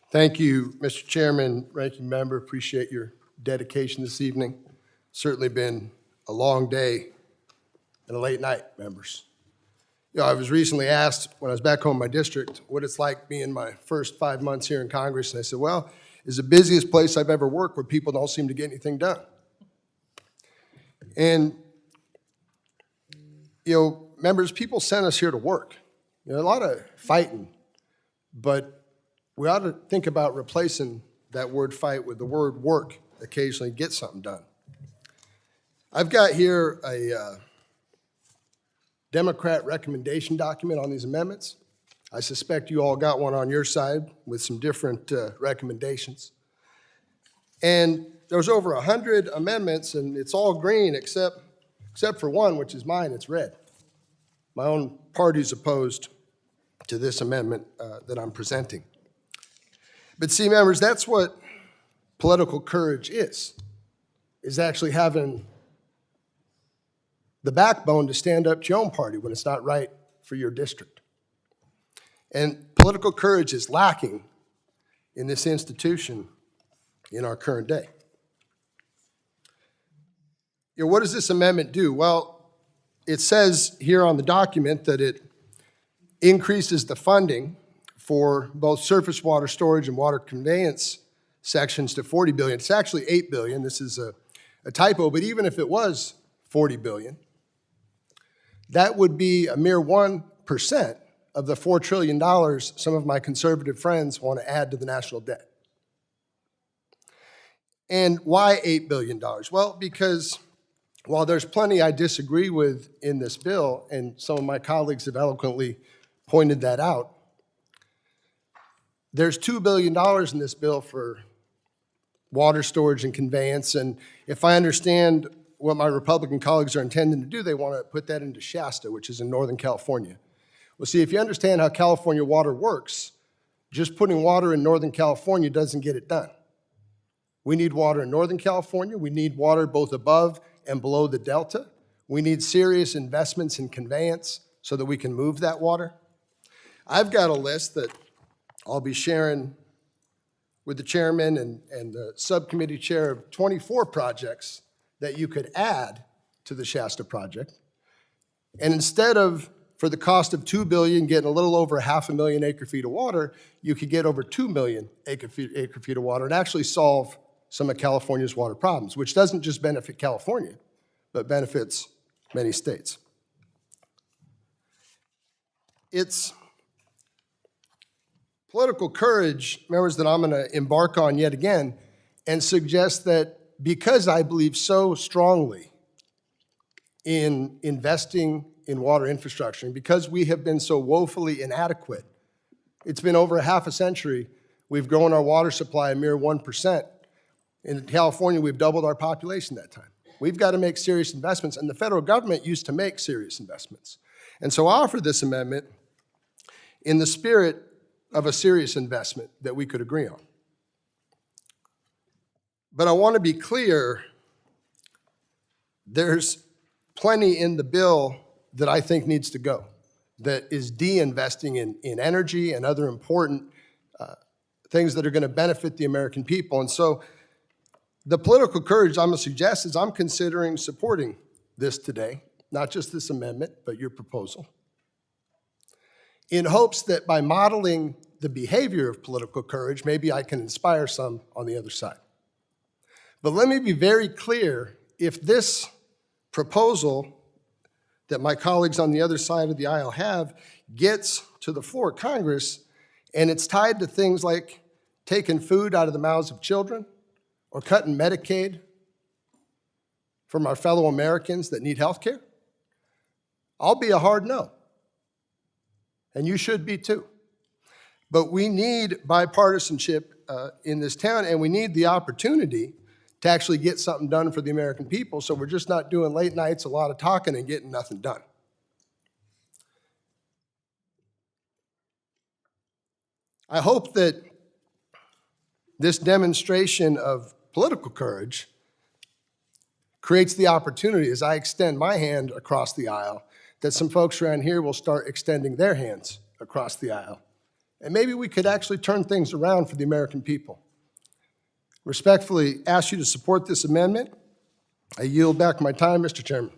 Thank you, Mr. Chairman, Ranking Member. Appreciate your dedication this evening. Certainly been a long day and a late night, members. I was recently asked when I was back home in my district what it's like being my first 5 months here in Congress, and I said, well, it's the busiest place I've ever worked where people don't seem to get anything done. And, members, people sent us here to work. A lot of fighting, but we ought to think about replacing that word fight with the word work, occasionally get something done. I've got here a Democrat recommendation document on these amendments. I suspect you all got one on your side with some different recommendations. And there's over 100 amendments, and it's all green except for one, which is mine, it's red. My own party's opposed to this amendment that I'm presenting. But see, members, that's what political courage is actually having the backbone to stand up to your own party when it's not right for your district. And political courage is lacking in this institution in our current day. What does this amendment do? Well, it says here on the document that it increases the funding for both surface water storage and water conveyance sections to $40 billion. It's actually $8 billion. This is a typo, but even if it was $40 billion, that would be a mere 1% of the $4 trillion some of my conservative friends want to add to the national debt. And why $8 billion? Well, because while there's plenty I disagree with in this bill, and some of my colleagues have eloquently pointed that out, there's $2 billion in this bill for water storage and conveyance, and if I understand what my Republican colleagues are intending to do, they want to put that into Shasta, which is in Northern California. Well, see, if you understand how California water works, just putting water in Northern California doesn't get it done. We need water in Northern California. We need water both above and below the Delta. We need serious investments in conveyance so that we can move that water. I've got a list that I'll be sharing with the chairman and the subcommittee chair of 24 projects that you could add to the Shasta project. And instead of, for the cost of $2 billion, getting a little over 500,000 acre-feet of water, you could get over 2 million acre-feet of water and actually solve some of California's water problems, which doesn't just benefit California, but benefits many states. It's political courage, members, that I'm going to embark on yet again and suggest that because I believe so strongly in investing in water infrastructure, and because we have been so woefully inadequate, it's been over half a century, we've grown our water supply a mere 1%. In California, we've doubled our population that time. We've got to make serious investments, and the federal government used to make serious investments. And so I offer this amendment in the spirit of a serious investment that we could agree on. But I want to be clear, there's plenty in the bill that I think needs to go, that is de-investing in energy and other important things that are going to benefit the American people. And so the political courage I'm going to suggest is I'm considering supporting this today, not just this amendment, but your proposal, in hopes that by modeling the behavior of political courage, maybe I can inspire some on the other side. But let me be very clear, if this proposal that my colleagues on the other side of the aisle have gets to the floor of Congress, and it's tied to things like taking food out of the mouths of children or cutting Medicaid from our fellow Americans that need health care, I'll be a hard no. And you should be too. But we need bipartisanship in this town, and we need the opportunity to actually get something done for the American people, so we're just not doing late nights, a lot of talking, and getting nothing done. I hope that this demonstration of political courage creates the opportunity, as I extend my hand across the aisle, that some folks around here will start extending their hands across the aisle And maybe we could actually turn things around for the American people. Respectfully ask you to support this amendment. I yield back my time, Mr. Chairman.